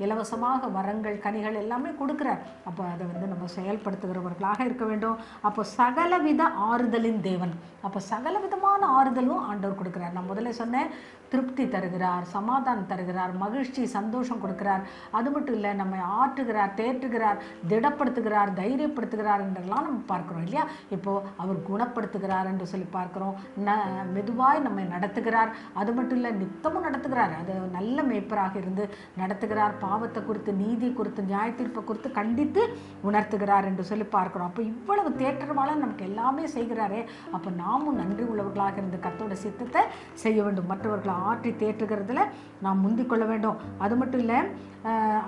இலவசமாக வரங்கள் கனிகள் எல்லாமே கொடுக்குறார். அப்போ அதை வந்து நம்ம செயல்படுத்துகிறவர்களாக இருக்க வேண்டும். அப்போ சகலவித ஆறுதலின் தேவன், அப்போ சகலவிதமான ஆறுதலும் ஆண்டவர் கொடுக்குறார். நான் முதல்ல சொன்னேன், திருப்தி தருகிறார், சமாதானம் தருகிறார், மகிழ்ச்சி சந்தோஷம் கொடுக்கிறார். அது மட்டும் இல்லை, நம்மை ஆற்றுகிறார், தேற்றுகிறார், திடப்படுத்துகிறார், தைரியப்படுத்துகிறார் என்றெல்லாம் நம்ம பார்க்குறோம் இல்லையா? இப்போது அவர் குணப்படுத்துகிறார் என்று சொல்லி பார்க்குறோம். மெதுவாய் நம்மை நடத்துகிறார். அது மட்டும் இல்லை, நித்தமும் நடத்துகிறார். அது நல்ல மேய்ப்பராக இருந்து நடத்துகிறார். பாவத்தை குறித்து, நீதி குறித்து, நியாய தீர்ப்பை குறித்து கண்டித்து உணர்த்துகிறார் என்று சொல்லி பார்க்குறோம். அப்போ இவ்வளவு தேற்றவாளன் நமக்கு எல்லாமே செய்கிறாரே, அப்போ நாமும் நன்றி உள்ளவர்களாக இருந்து கர்த்தரோட சித்தத்தை செய்ய வேண்டும். மற்றவர்களை ஆற்றி தேற்றுகிறதுல நாம் முந்திக்கொள்ள வேண்டும். அது மட்டும் இல்லை,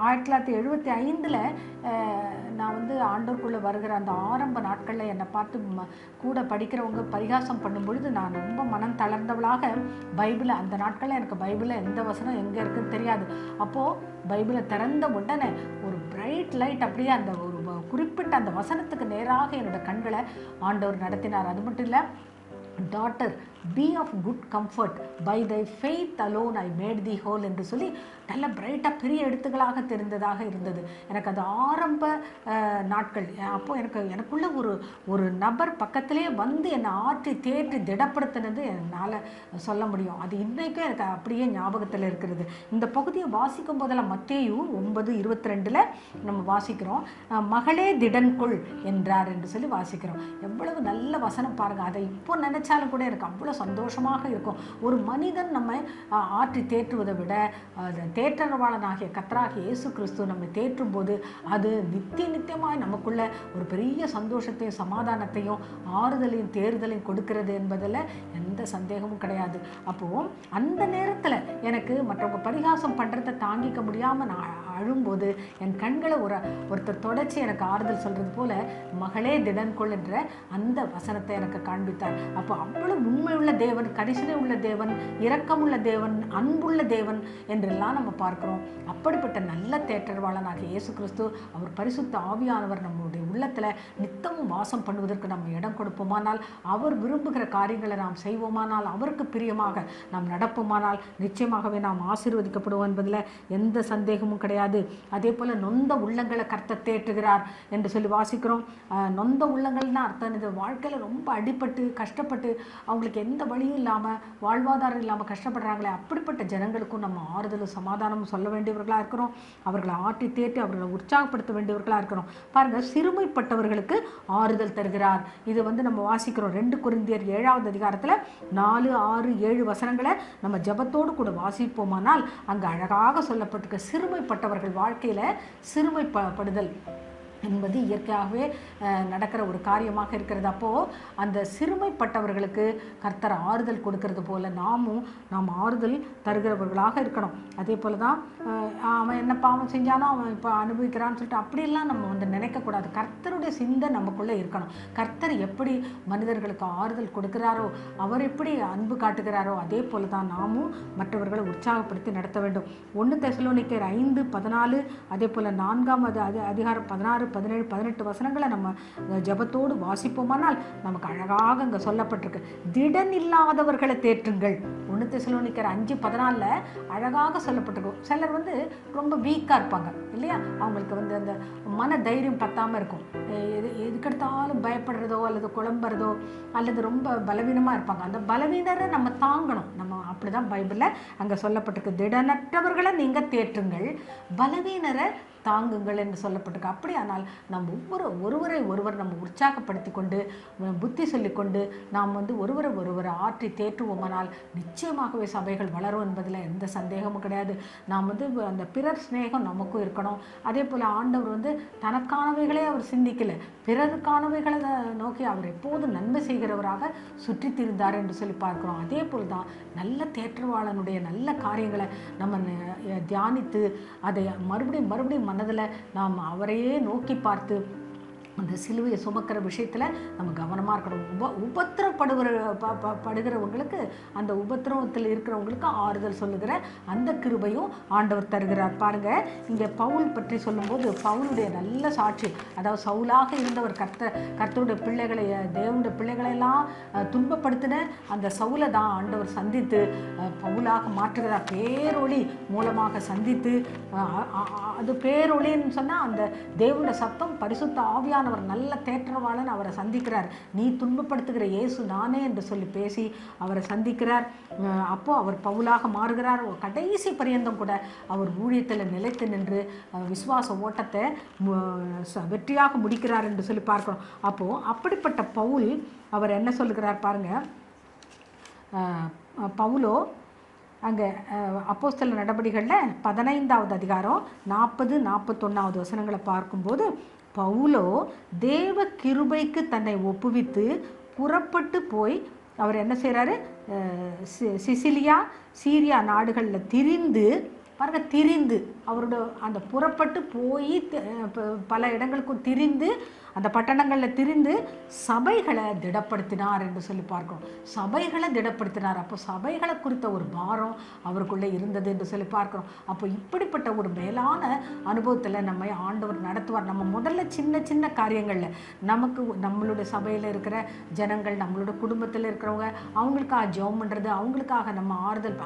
1975 நான் வந்து ஆண்டவருக்குள்ளே வருகிற அந்த ஆரம்ப நாட்களில் என்னை பார்த்து கூட படிக்கிறவங்க பரிகாசம் பண்ணும் பொழுது நான் ரொம்ப மனம் தளர்ந்தவளாக பைபிளை, அந்த நாட்களில் எனக்கு பைபிளில் எந்த வசனம் எங்கே இருக்குன்னு தெரியாது. அப்போது பைபிளை திறந்த உடனே ஒரு பிரைட் லைட் அப்படியே அந்த ஒரு குறிப்பிட்ட அந்த வசனத்துக்கு நேராக என்னோடய கண்களை ஆண்டவர் நடத்தினார். அது மட்டும் இல்லை, daughter be of good comfort by thy faith alone I made the whole என்று சொல்லி நல்ல பிரைட்டாக பெரிய எழுத்துக்களாக தெரிந்ததாக இருந்தது. எனக்கு அது ஆரம்ப நாட்கள். அப்போது எனக்குள்ள ஒரு நபர் பக்கத்திலே வந்து என்னை ஆற்றி தேற்றி திடப்படுத்தினது என்னால் சொல்ல முடியும். அது இன்றைக்கும் எனக்கு அப்படியே ஞாபகத்தில் இருக்கிறது. இந்த பகுதியை வாசிக்கும் போதெல்லாம் மத்தேயு 9:22 நம்ம வாசிக்கிறோம், மகளே திடன்கொள் என்றார் என்று சொல்லி வாசிக்கிறோம். எவ்வளவு நல்ல வசனம் பாருங்கள். அதை இப்போ நினைச்சாலும் கூட எனக்கு அவ்வளோ சந்தோஷமாக இருக்கும். ஒரு மனிதன் நம்ம ஆற்றி தேற்றுவதை விட தேற்றரவாளனாகிய கர்த்தராகிய இயேசு கிறிஸ்து நம்மை தேற்றும் போது அது நித்தியமாய் நமக்குள்ள ஒரு பெரிய சந்தோஷத்தையும் சமாதானத்தையும் ஆறுதலையும் தேறுதலையும் கொடுக்கிறது என்பதில் எந்த சந்தேகமும் கிடையாது. அப்போது அந்த நேரத்தில் எனக்கு மற்றவங்க பரிகாசம் பண்ணுறதை தாங்கிக்க முடியாமல் நான் அழும்போது என் கண்களை ஒருத்தர் தொடச்சி எனக்கு ஆறுதல் சொல்கிறது போல மகளே திடன்கொள் என்ற அந்த வசனத்தை எனக்கு காண்பித்தார். அப்போ அவ்வளவு உண்மையுள்ள தேவன், கரிசனை உள்ள தேவன், இரக்கமுள்ள தேவன், அன்புள்ள தேவன் என்றெல்லாம் நம்ம பார்க்கிறோம். அப்படிப்பட்ட நல்ல தேற்றரவாளனாகிய இயேசு கிறிஸ்து, அவர் பரிசுத்த ஆவியானவர் நம்முடைய உள்ளத்தில் நித்தமும் வாசம் பண்ணுவதற்கு நம்ம இடம் கொடுப்போமானால், அவர் விரும்புகிற காரியங்களை நாம் செய்வோமானால், அவருக்கு பிரியமாக நாம் நடப்போமானால் நிச்சயமாகவே நாம் ஆசீர்வதிக்கப்படுவோம் என்பதில் எந்த சந்தேகமும் கிடையாது. அதே போல நொந்த உள்ளங்களை கர்த்தர் தேற்றுகிறார் என்று சொல்லி வாசிக்கிறோம். நொந்த உள்ளங்கள்னா அர்த்தம் இது வாழ்க்கையில் ரொம்ப அடிபட்டு கஷ்டப்பட்டு அவங்களுக்கு எந்த வழியும் இல்லாமல் வாழ்வாதாரம் இல்லாமல் கஷ்டப்படுறாங்களே, அப்படிப்பட்ட ஜனங்களுக்கும் நம்ம ஆறுதலும் சமாதானமும் சொல்ல வேண்டியவர்களாக இருக்கிறோம். அவர்களை ஆற்றி தேற்றி அவர்களை உற்சாகப்படுத்த வேண்டியவர்களாக இருக்கிறோம். பாருங்கள், சிறுமைப்பட்டவர்களுக்கு ஆறுதல் தருகிறார். இது நம்ம வாசிக்கிறோம் 2 கொரிந்தியர் 7வது அதிகாரத்தில் 4, 6, 7 வசனங்களை நம்ம ஜபத்தோடு கூட வாசிப்போமானால் அங்கே அழகாக சொல்லப்பட்டிருக்க சிறுமைப்பட்டவர்கள் வாழ்க்கையில் சிறுமைப்படுதல் என்பது இயற்கையாகவே நடக்கிற ஒரு காரியமாக இருக்கிறது. அப்போது அந்த சிறுமைப்பட்டவர்களுக்கு கர்த்தர் ஆறுதல் கொடுக்கறது போல் நாம் ஆறுதல் தருகிறவர்களாக இருக்கணும். அதே போல் தான் அவன் என்ன பாவம் செஞ்சானோ அவன் இப்போ அனுபவிக்கிறான்னு சொல்லிட்டு அப்படியெல்லாம் நம்ம நினைக்கக்கூடாது. கர்த்தருடைய சிந்தை நமக்குள்ளே இருக்கணும். கர்த்தர் எப்படி மனிதர்களுக்கு ஆறுதல் கொடுக்கிறாரோ, அவர் எப்படி அன்பு காட்டுகிறாரோ, அதே போல் தான் நாமும் மற்றவர்களை உற்சாகப்படுத்தி நடத்த வேண்டும். 1 தெசலோனிக்கேயர் 5:14 அதே போல் 4வது அதிகாரம் 16, 17, 18 வசனங்களை நம்ம ஜபத்தோடு வாசிப்போமானால் நமக்கு அழகாக அங்கே சொல்லப்பட்டிருக்கு. திடன் இல்லாதவர்களை தேற்றுங்கள். 1 தெசலோனிக்கேயர் 5:14 அழகாக சொல்லப்பட்டிருக்கும். சிலர் ரொம்ப வீக்காக இருப்பாங்க இல்லையா, அவங்களுக்கு அந்த மன தைரியம் பத்தாமல் இருக்கும். எதுக்கெடுத்தாலும் பயப்படுறதோ அல்லது குழம்புறதோ அல்லது ரொம்ப பலவீனமாக இருப்பாங்க. அந்த பலவீனரை நம்ம தாங்கணும். நம்ம அப்படிதான் பைபிளில் அங்கே சொல்லப்பட்டிருக்கு. திடனற்றவர்களை நீங்கள் தேற்றுங்கள், பலவீனரை தாங்குங்கள் என்று சொல்லப்பட்டிருக்கு. அப்படியானால் நம்ம ஒருவரை நம்ம உற்சாகப்படுத்தி கொண்டு புத்தி சொல்லிக்கொண்டு நாம் ஒருவரை ஆற்றி தேற்றுவோமானால் நிச்சயமாகவே சபைகள் வளரும் என்பதில் எந்த சந்தேகமும் கிடையாது. நாம் அந்த பிறர் ஸ்நேகம் நமக்கும் இருக்கணும். அதே போல் ஆண்டவர் தனக்கானவைகளே அவர் சிந்திக்கலை, பிறருக்கானவைகளை நோக்கி அவர் எப்போதும் நன்மை செய்கிறவராக சுற்றி திரிந்தார் என்று சொல்லி பார்க்கிறோம். அதே போல் தான் நல்ல தேற்றவாளனுடைய நல்ல காரியங்களை நம்ம தியானித்து அதை மறுபடியும் மனதில் நாம் அவரையே நோக்கி பார்த்து அந்த சிலுவையை சுமக்கிற விஷயத்தில் நம்ம கவனமாக இருக்கணும். உபத்திரப்படுகிறவங்களுக்கு அந்த உபத்திரவத்தில் இருக்கிறவங்களுக்கு ஆறுதல் சொல்லுகிற அந்த கிருபையும் ஆண்டவர் தருகிறார். பாருங்கள், இங்கே பவுல் பற்றி சொல்லும்போது பவுலுடைய நல்ல சாட்சி, அதாவது சவுலாக இருந்தவர் கர்த்தருடைய பிள்ளைகளை, தேவனுடைய பிள்ளைகளெல்லாம் துன்பப்படுத்தின அந்த சவுலை தான் ஆண்டவர் சந்தித்து பவுலாக மாற்றுகிறார். பேரொளி மூலமாக சந்தித்து, அது பேரொளின்னு சொன்னால் அந்த தேவனுடைய சத்தம், பரிசுத்த ஆவியான நல்ல தேற்றவாளன் அவரை சந்திக்கிறார். நீ துன்பப்படுத்துகிற இயேசு நானே என்று சொல்லி பேசி அவரை சந்திக்கிறார். அப்போ அவர் பவுலாக மாறுகிறார். கடைசி பரியந்தம் கூட அவர் ஊழியத்தில் நிலைத்து நின்று விசுவாச ஓட்டத்தை வெற்றியாக முடிக்கிறார் என்று சொல்லி பார்க்கிறோம். அப்போது அப்படிப்பட்ட பவுல் அவர் என்ன சொல்லுகிறார் பாருங்க. பவுலோ அங்கே அப்போஸ்தலர் நடபடிகளில் 15வது அதிகாரம் 40, 41 வசனங்களை பார்க்கும்போது, பவுலோ தேவ கிருபைக்கு தன்னை ஒப்புவித்து புறப்பட்டு போய் அவர் என்ன செய்கிறாரு, சிசிலியா, சீரியா நாடுகளில் திரிந்து பாருங்க, திரிந்து அவரோட அந்த புறப்பட்டு போய் பல இடங்களுக்கும் திரிந்து அந்த பட்டணங்களில் திரிந்து சபைகளை திடப்படுத்தினார் என்று சொல்லி பார்க்கிறோம். சபைகளை திடப்படுத்தினார். அப்போ சபைகளை குறித்த ஒரு பாரம் அவருக்குள்ளே இருந்தது என்று சொல்லி பார்க்கிறோம். அப்போ இப்படிப்பட்ட ஒரு மேலான அனுபவத்தில் நம்மை ஆண்டவர் நடத்துவார். நம்ம முதல்ல சின்ன சின்ன காரியங்களில் நமக்கு நம்மளுடைய சபையில் இருக்கிற ஜனங்கள், நம்மளோட குடும்பத்தில் இருக்கிறவங்க, அவங்களுக்காக ஜெபம் பண்ணுறது, அவங்களுக்காக நம்ம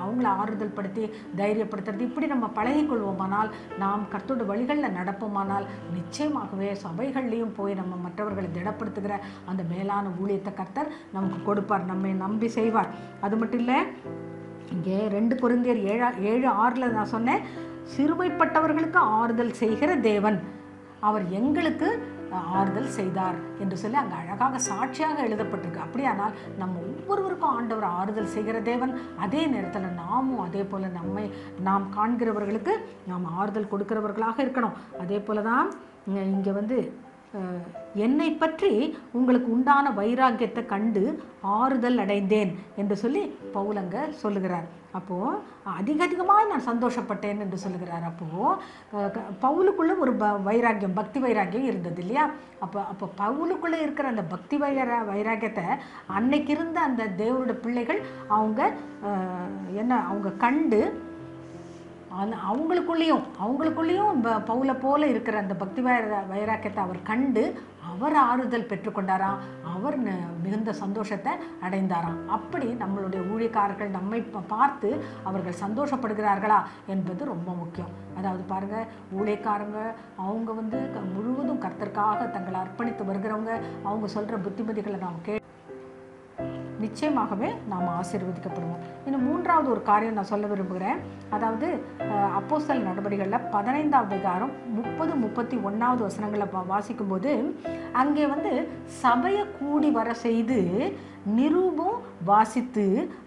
அவங்கள ஆறுதல் படுத்தி தைரியப்படுத்துறது, இப்படி நம்ம பழகிக்கொள்வோமானால், நாம் கர்த்தருடைய வழிகளில் நடப்போமானால், நிச்சயமாகவே சபைகள்லேயும் போய் நம்ம மற்றவர்களை திடப்படுத்துகிற அந்த மேலான ஊழியத்தை கர்த்தர் நமக்கு கொடுப்பார், நம்மை நம்பி செய்வார். அது மட்டும் இல்லை, இங்கே 2 கொரிந்தியர் 7:6 நான் சொன்னேன், சிறுமைப்பட்டவர்களுக்கு ஆறுதல் செய்கிற தேவன் அவர் எங்களுக்கு ஆறுதல் செய்தார் என்று சொல்லி அங்கே அழகாக சாட்சியாக எழுதப்பட்டிருக்கு. அப்படியானால் நம்ம ஒவ்வொருவருக்கும் ஆண்டவர் ஆறுதல் செய்கிற தேவன். அதே நேரத்தில் நாமும் அதே போல் நாம் காண்கிறவர்களுக்கு நாம் ஆறுதல் கொடுக்கிறவர்களாக இருக்கணும். அதே போல தான் இங்கே என்னை பற்றி உங்களுக்கு உண்டான வைராக்கியத்தை கண்டு ஆறுதல் அடைந்தேன் என்று சொல்லி பவுல் அங்கே சொல்லுகிறார். அப்போது அதிகமாக நான் சந்தோஷப்பட்டேன் என்று சொல்லுகிறார். அப்போது பவுலுக்குள்ளே ஒரு வைராக்கியம், பக்தி வைராக்கியம் இருந்தது இல்லையா? அப்போ பவுலுக்குள்ளே இருக்கிற அந்த பக்தி வைராக்கியத்தை அன்னைக்கு இருந்த அந்த தேவனுடைய பிள்ளைகள் அவங்க கண்டு அவங்களுக்குள்ளேயும் பவுலை போல இருக்கிற அந்த பக்தி வைராக்கியத்தை அவர் கண்டு அவர் ஆறுதல் பெற்றுக்கொண்டாராம். அவர் மிகுந்த சந்தோஷத்தை அடைந்தாராம். அப்படி நம்மளுடைய ஊழியக்காரர்கள் நம்மை பார்த்து அவர்கள் சந்தோஷப்படுகிறார்களா என்பது ரொம்ப முக்கியம். அதாவது பாருங்கள், ஊழியக்காரங்க அவங்க முழுவதும் கர்த்தருக்காக தங்களை அர்ப்பணித்து வருகிறவங்க, அவங்க சொல்கிற புத்திமதிகளை நாம் நிச்சயமாகவே நாம் ஆசீர்வதிக்கப்படுவோம். இன்னும் 3வது ஒரு காரியம் நான் சொல்ல விரும்புகிறேன். அதாவது அப்போஸ்தலர் நடபடிகளில் 15வது அதிகாரம் 30-31வது வசனங்களை வாசிக்கும்போது அங்கே சபையை கூடி வர செய்து நிரூபம் வாசித்து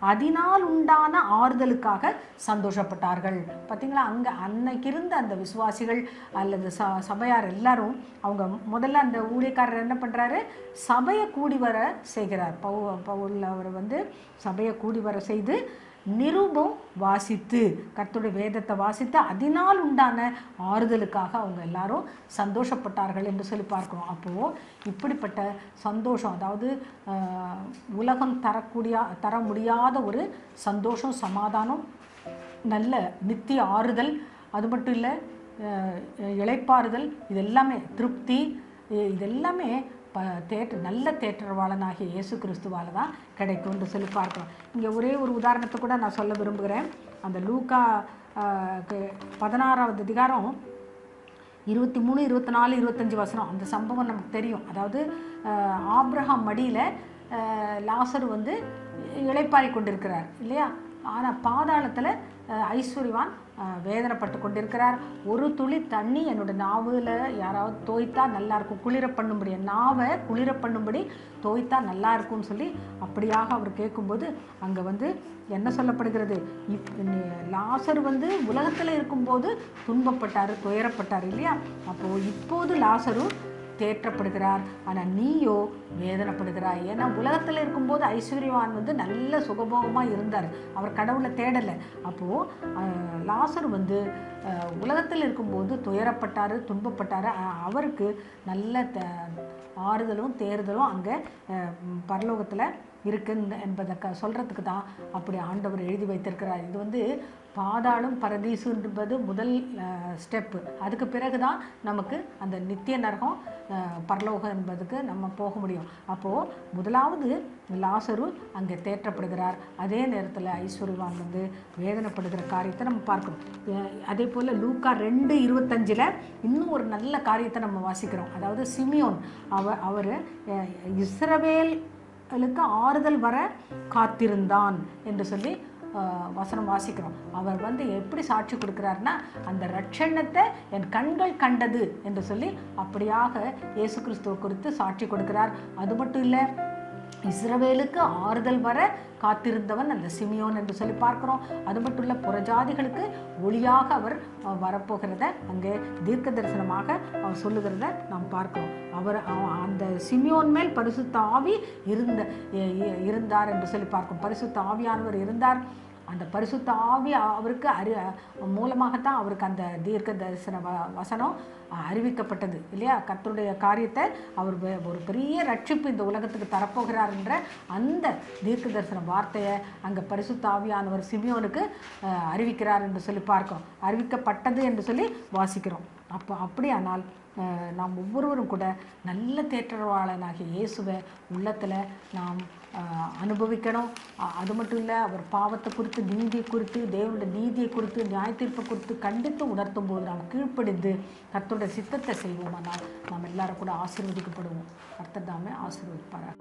அதனால் உண்டான ஆறுதலுக்காக சந்தோஷப்பட்டார்கள். பார்த்தீங்களா? அங்கே அன்னைக்கு இருந்த அந்த விசுவாசிகள் அல்லது சபையார் எல்லாரும் அவங்க முதல்ல அந்த ஊழியக்காரர் என்ன பண்ணுறாரு, சபையை கூடி வர செய்கிறார். பவுல் அவர் சபையை கூடி வர செய்து நிரூபம் வாசித்து, கர்த்தருடைய வேதத்தை வாசித்து அதனால் உண்டான ஆறுதலுக்காக அவங்க எல்லாரும் சந்தோஷப்பட்டார்கள் என்று சொல்லி பார்க்கிறோம். அப்போது இப்படிப்பட்ட சந்தோஷம், அதாவது உலகம் தர முடியாத ஒரு சந்தோஷம், சமாதானம், நல்ல நித்திய ஆறுதல், அது மட்டும் இல்லை இளைப்பாறுதல், இதெல்லாமே திருப்தி, இதெல்லாமே நல்ல தேற்றவாளனாகிய இயேசு கிறிஸ்துவால் தான் கிடைக்கும் என்று சொல்லி பார்க்கிறோம். இங்கே ஒரே ஒரு உதாரணத்தை கூட நான் சொல்ல விரும்புகிறேன். அந்த லூக்கா 16வது அதிகாரம் 23, 24, 25 வசனம், அந்த சம்பவம் நமக்கு தெரியும். அதாவது ஆபிரகாம் மடியில் லாசர் இளைப்பாரி கொண்டிருக்கிறார் இல்லையா? ஆனால் பாதாளத்தில் ஐஸ்வர்யவான் வேதனைப்பட்டு கொண்டிருக்கிறார். ஒரு துளி தண்ணி என்னோட நாவில் யாராவது தோய்த்தா நல்லாயிருக்கும், குளிர பண்ணும்படி, நாவை குளிர பண்ணும்படி தோய்த்தா நல்லா இருக்கும்னு சொல்லி அப்படியாக அவர் கேட்கும்போது அங்கே என்ன சொல்லப்படுகிறது, லாசர் உலகத்தில் இருக்கும்போது துன்பப்பட்டார், துயரப்பட்டார் இல்லையா? அப்போது இப்போது லாசரும் தேற்றப்படுகிறார், ஆனால் நீயோ வேதனைப்படுகிறாய். ஏன்னா உலகத்தில் இருக்கும்போது ஐஸ்வர்யவான் நல்ல சுகபோகமாக இருந்தார், அவர் கடவுளை தேடலை. அப்போது லாசர் உலகத்தில் இருக்கும்போது துயரப்பட்டார், துன்பப்பட்டார். அவருக்கு நல்ல ஆறுதலும் தேறுதலும் அங்கே பரலோகத்தில் இருக்குன்னு என்பதை சொல்கிறதுக்கு தான் அப்படி ஆண்டவர் எழுதி வைத்திருக்கிறார். இது பாதாளம் பரதீசு என்பது முதல் ஸ்டெப்பு. அதுக்கு பிறகு தான் நமக்கு அந்த நித்திய நரகம் பரலோகம் என்பதுக்கு நம்ம போக முடியும். அப்போது முதலாவது லாசரு அங்கே தேற்றப்படுகிறார். அதே நேரத்தில் ஐஸ்வர்யவான் வேதனைப்படுகிற காரியத்தை நம்ம பார்க்கணும். அதே போல் லூக்கா 2:25 இன்னும் ஒரு நல்ல காரியத்தை நம்ம வாசிக்கிறோம். அதாவது சிமியோன் அவர் இஸ்ரவேலுக்கு ஆறுதல் வர காத்திருந்தான் என்று சொல்லி வசனம் வாசிக்கிறோம். அவர் எப்படி சாட்சி கொடுக்கிறாருன்னா, அந்த ரட்சணத்தை என் கண்கள் கண்டது என்று சொல்லி அப்படியாக இயேசு கிறிஸ்துவை குறித்து சாட்சி கொடுக்கிறார். அது மட்டும் இல்லை, இஸ்ரவேலுக்கு ஆறுதல் வர காத்திருந்தவன் அந்த சிமியோன் என்று சொல்லி பார்க்கிறோம். அது மட்டும் இல்லை, புறஜாதிகளுக்கு ஒளியாக அவர் வரப்போகிறத அங்கே தீர்க்க தரிசனமாக அவர் சொல்லுகிறத நாம் பார்க்கிறோம். அவர் அந்த சிமியோன் மேல் பரிசுத்த ஆவி இருந்தார் என்று சொல்லி பார்க்கிறோம். பரிசுத்த ஆவியானவர் இருந்தார். அந்த பரிசுத்த ஆவி அவருக்கு மூலமாகத்தான் அவருக்கு அந்த தீர்க்க தரிசன வசனம் அறிவிக்கப்பட்டது இல்லையா. கர்த்தருடைய காரியத்தை அவர் ஒரு பெரிய ரட்சிப்பு இந்த உலகத்துக்கு தரப்போகிறார் என்ற அந்த தீர்க்க தரிசன வார்த்தையை அங்கே பரிசுத்த ஆவியானவர் சிமியோனுக்கு அறிவிக்கிறார் என்று சொல்லி பார்க்கிறோம். அறிவிக்கப்பட்டது என்று சொல்லி வாசிக்கிறோம். அப்படியானால் நாம் ஒவ்வொருவரும் கூட நல்ல தேற்றவாளனாகிய இயேசுவை உள்ளத்தில் நாம் அனுபவிக்கணும். அது மட்டும் இல்லை, அவர் பாவத்தை குறித்து, நீதியை குறித்து, தேவனுடைய நீதியை குறித்து, நியாய தீர்ப்பை குறித்து கண்டித்து உணர்த்தும் போது நாம் கீழ்ப்படிந்து கர்த்தருடைய சித்தத்தை செய்வோமானால் நாம் எல்லாரும் கூட ஆசீர்வதிக்கப்படுவோம். கர்த்தர் தாமே ஆசீர்வதிப்பார்.